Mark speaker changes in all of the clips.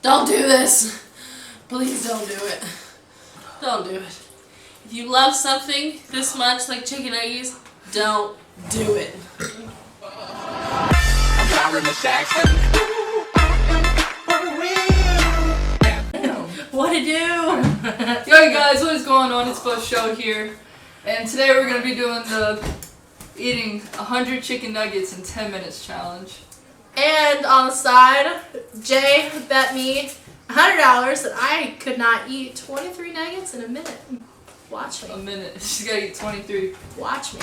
Speaker 1: Don't do this. Please don't do it. Don't do it. If you love something this much, like chicken nuggets, don't do it. What to do?
Speaker 2: Yo guys, what is going on? It's Foshow here. And today we're going to be doing the eating 100 chicken nuggets in 10 minutes challenge.
Speaker 1: And on the side, Jay bet me $100 that I could not eat 23 nuggets in a minute. Watch me.
Speaker 2: A minute. She's got to eat 23.
Speaker 1: Watch me.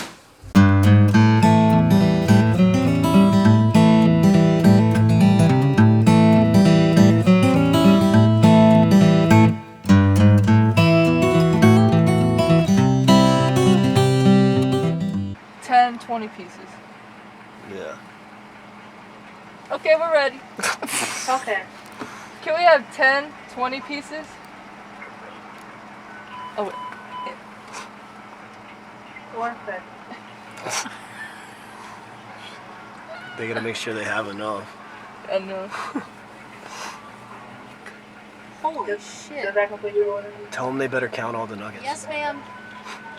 Speaker 2: Ten, 20 pieces.
Speaker 3: Yeah.
Speaker 2: Okay, we're ready.
Speaker 1: Okay.
Speaker 2: Can we have 10, 20 pieces? Oh, wait.
Speaker 3: They gotta make sure they have enough.
Speaker 2: I know.
Speaker 1: Holy shit.
Speaker 4: Does that complete your order?
Speaker 3: Tell them they better count all the nuggets.
Speaker 1: Yes, ma'am.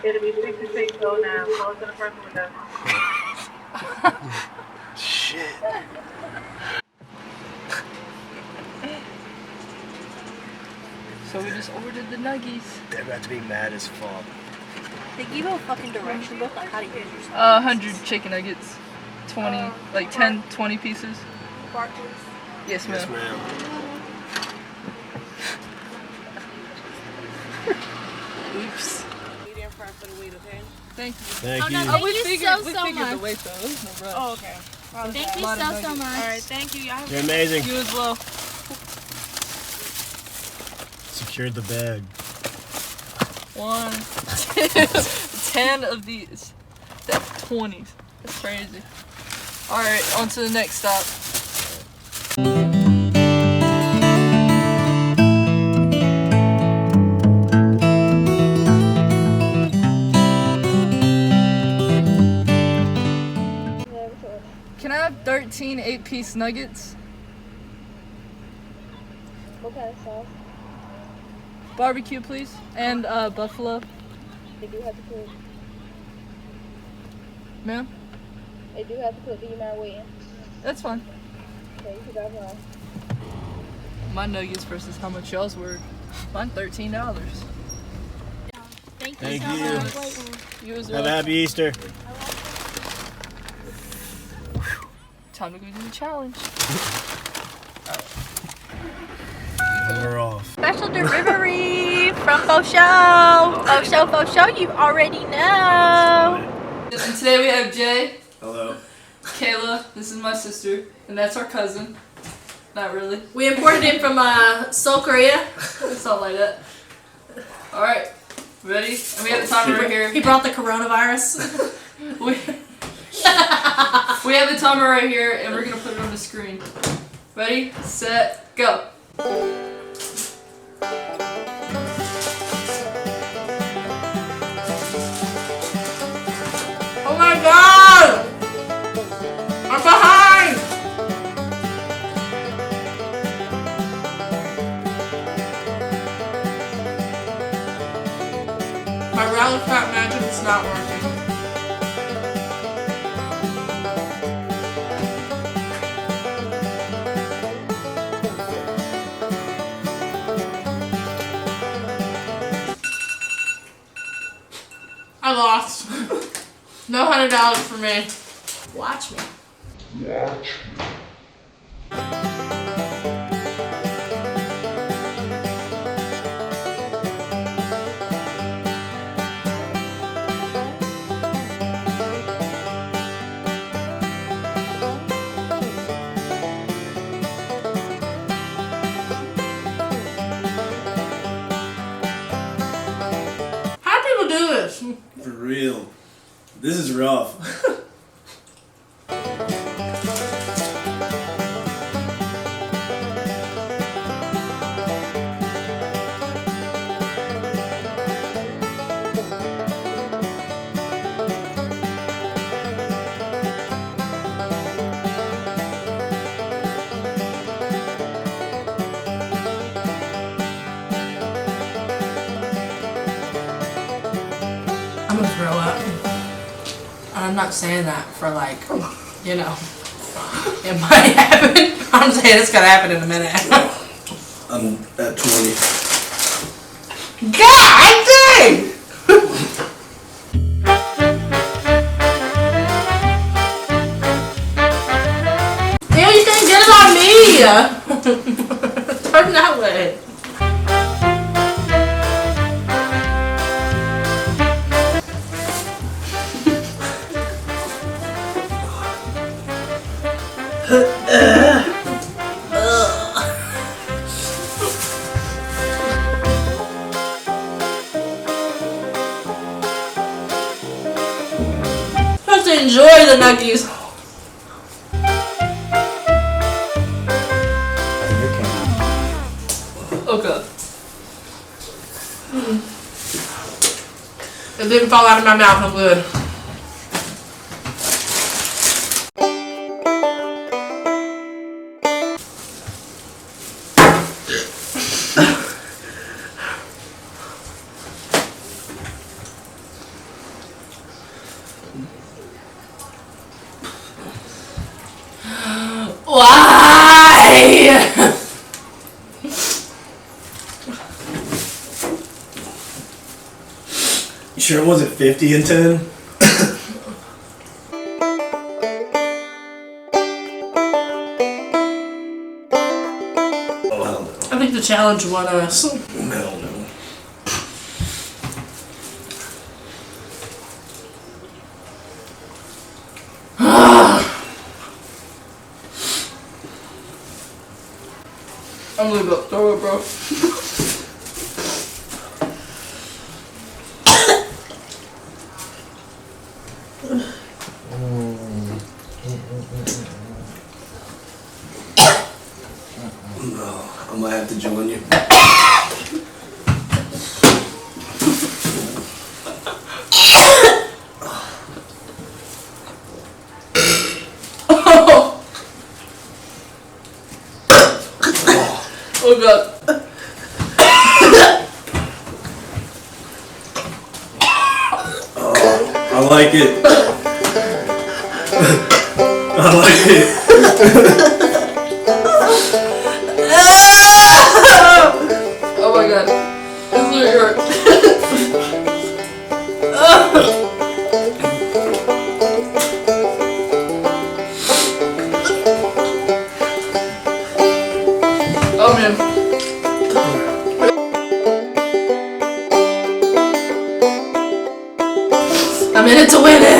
Speaker 4: It'll be 66 so now. Close to the front window.
Speaker 3: Shit.
Speaker 2: So we just ordered the nuggies.
Speaker 3: They're about to be mad as fuck.
Speaker 1: They give you a fucking direction book on how to use your stuff.
Speaker 2: 100 chicken nuggets. 20, like 10, 20 pieces. Yes, ma'am.
Speaker 3: Yes, ma'am.
Speaker 2: Oops.
Speaker 4: Medium fry for the weight, okay?
Speaker 2: Thank you.
Speaker 3: Thank you.
Speaker 1: no,
Speaker 2: Oh, we
Speaker 1: Thank you
Speaker 2: figured,
Speaker 1: so,
Speaker 2: we
Speaker 1: so
Speaker 2: figured the
Speaker 1: much.
Speaker 2: weight though. There's no rush.
Speaker 4: Oh, okay.
Speaker 1: Thank you
Speaker 2: Lot of
Speaker 1: so
Speaker 2: nuggets.
Speaker 1: much.
Speaker 4: Alright, thank you. Y'all have
Speaker 3: You're amazing.
Speaker 2: You as well.
Speaker 3: Secured the bag.
Speaker 2: 1, 2, 10 of these. That's 20s. That's crazy. Alright, on to the next stop. Can I have 13 8-piece nuggets?
Speaker 4: what kind of sauce?
Speaker 2: Barbecue, please. And buffalo.
Speaker 4: They do have to cook.
Speaker 2: Ma'am?
Speaker 4: They do have to cook. Do you mind waiting?
Speaker 2: That's fine.
Speaker 4: Okay, you got one.
Speaker 2: My nuggets versus how much y'all's were. Mine $13.
Speaker 1: Thank
Speaker 3: Thank
Speaker 1: so
Speaker 3: you.
Speaker 1: much.
Speaker 2: You as
Speaker 3: Have
Speaker 2: well.
Speaker 3: a happy Easter.
Speaker 2: Time to go do the challenge.
Speaker 3: We're off.
Speaker 1: Special delivery from Foshow. Foshow, you already know.
Speaker 2: And today we have Jay,
Speaker 3: Hello.
Speaker 2: Kayla, this is my sister, and that's our cousin. Not really.
Speaker 1: We imported him from Seoul, Korea.
Speaker 2: Something like that. Alright, ready? And we have the timer right here.
Speaker 1: He brought the coronavirus.
Speaker 2: We have the timer right here, and we're gonna put it on the screen. Ready, set, go.
Speaker 1: Oh my god! I'm behind! My rally fat magic is not working. I lost. No $100 for me. Watch me. How do people do this?
Speaker 3: For real. This is rough.
Speaker 1: gonna throw up. And I'm not saying that for like, you know, it might happen. I'm saying it's gonna happen in a minute.
Speaker 3: I'm at 20.
Speaker 1: God dang! Ew, you can't get it on me! Turn that way. Supposed to enjoy the nuggies. Okay. It didn't fall out of my mouth. I'm good. Why?
Speaker 3: You sure it wasn't 50 and 10? Oh, hell no.
Speaker 1: I think the challenge won us.
Speaker 3: Hell no.
Speaker 1: I'm gonna go throw it, bro.
Speaker 3: No, I might have to join you.
Speaker 1: Oh god.
Speaker 3: I like it. I like it.
Speaker 1: Oh my god. This really hurts. Oh man. I'm in it to win it.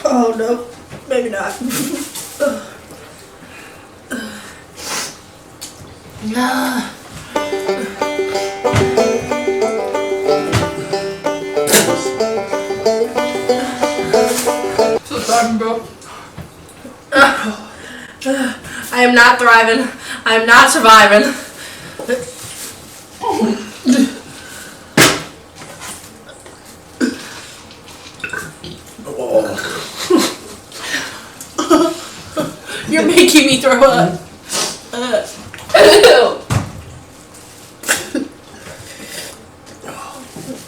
Speaker 1: Oh no, maybe not. So thriving, bro. I am not thriving. I am not surviving. You're making me throw up.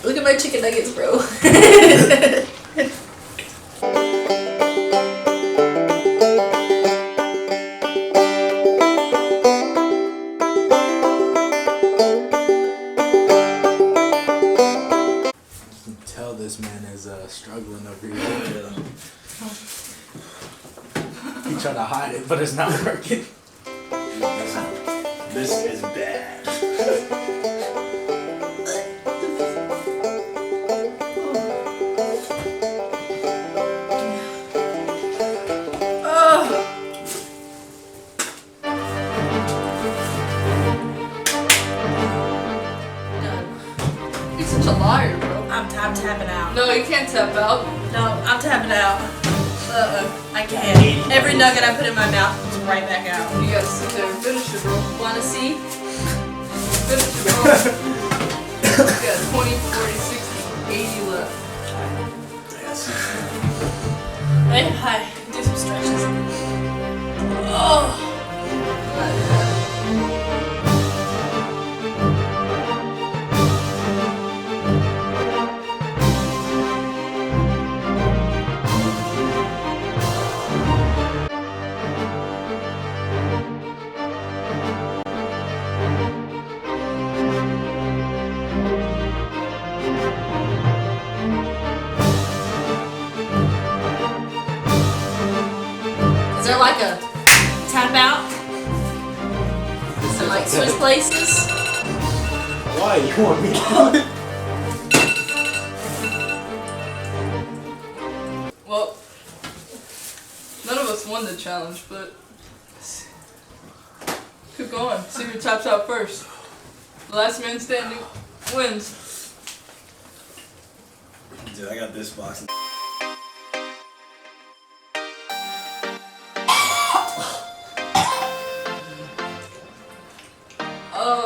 Speaker 1: Look at my chicken nuggets, bro.
Speaker 5: Tell this man is struggling over here. He's trying to hide it, but it's not working.
Speaker 3: This is bad.
Speaker 1: You're such a liar, bro.
Speaker 4: I'm tapping out.
Speaker 1: No, you can't tap out.
Speaker 4: No, I'm tapping out. I can't. Every nugget I put in my mouth comes right back out.
Speaker 1: You gotta sit there and finish it, bro. Wanna see? Finish it, bro.
Speaker 2: got 20, 40, 60, 80 left.
Speaker 3: I got 60.
Speaker 1: Hey, hi. Do some stretches. Oh. Is there like a tap out? Is there like switch places?
Speaker 5: Why? You want me to do it?
Speaker 2: Well, none of us won the challenge, but keep going. See who taps out first. The last man standing wins.
Speaker 3: Dude, I got this box.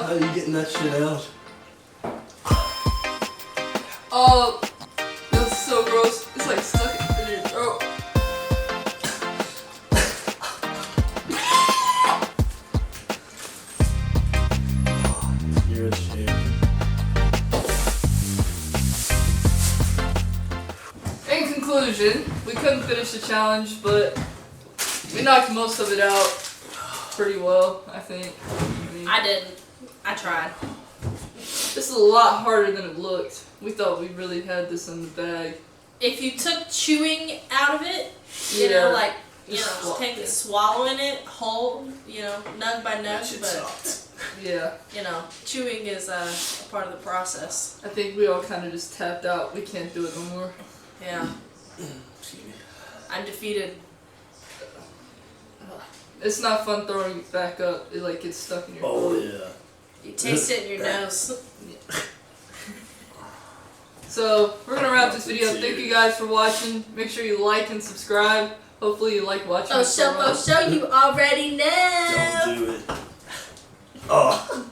Speaker 3: How are you getting that shit out?
Speaker 2: Oh, that's so gross. It's like stuck in your throat.
Speaker 3: You're a shit.
Speaker 2: In conclusion, we couldn't finish the challenge, but we knocked most of it out pretty well, I think.
Speaker 1: I didn't. I tried.
Speaker 2: This is a lot harder than it looked. We thought we really had this in the bag.
Speaker 1: If you took chewing out of it, you
Speaker 2: Yeah.
Speaker 1: know, like, you
Speaker 2: Just
Speaker 1: know, take swallowing it whole, you know, nug by nug,
Speaker 3: That shit
Speaker 1: but,
Speaker 3: sucked.
Speaker 2: Yeah,
Speaker 1: you know, chewing is a part of the process.
Speaker 2: I think we all kind of just tapped out. We can't do it no more.
Speaker 1: Yeah.
Speaker 3: Excuse me.
Speaker 1: I'm defeated.
Speaker 2: It's not fun throwing it back up. It like gets stuck in your
Speaker 3: Oh
Speaker 2: throat.
Speaker 3: yeah.
Speaker 1: You taste it in your nose.
Speaker 2: So we're gonna wrap this video up. Thank you guys for watching. Make sure you like and subscribe. Hopefully you like watching. us so much.
Speaker 1: Foshow, you already know.
Speaker 3: Don't do it. Oh.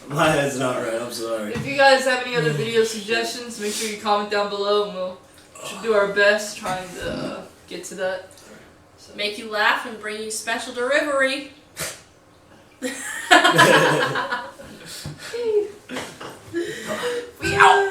Speaker 3: My head's not right. I'm sorry.
Speaker 2: If you guys have any other video suggestions, make sure you comment down below, and we'll should do our best trying to get to that. So.
Speaker 1: Make you laugh and bring you special delivery. We out.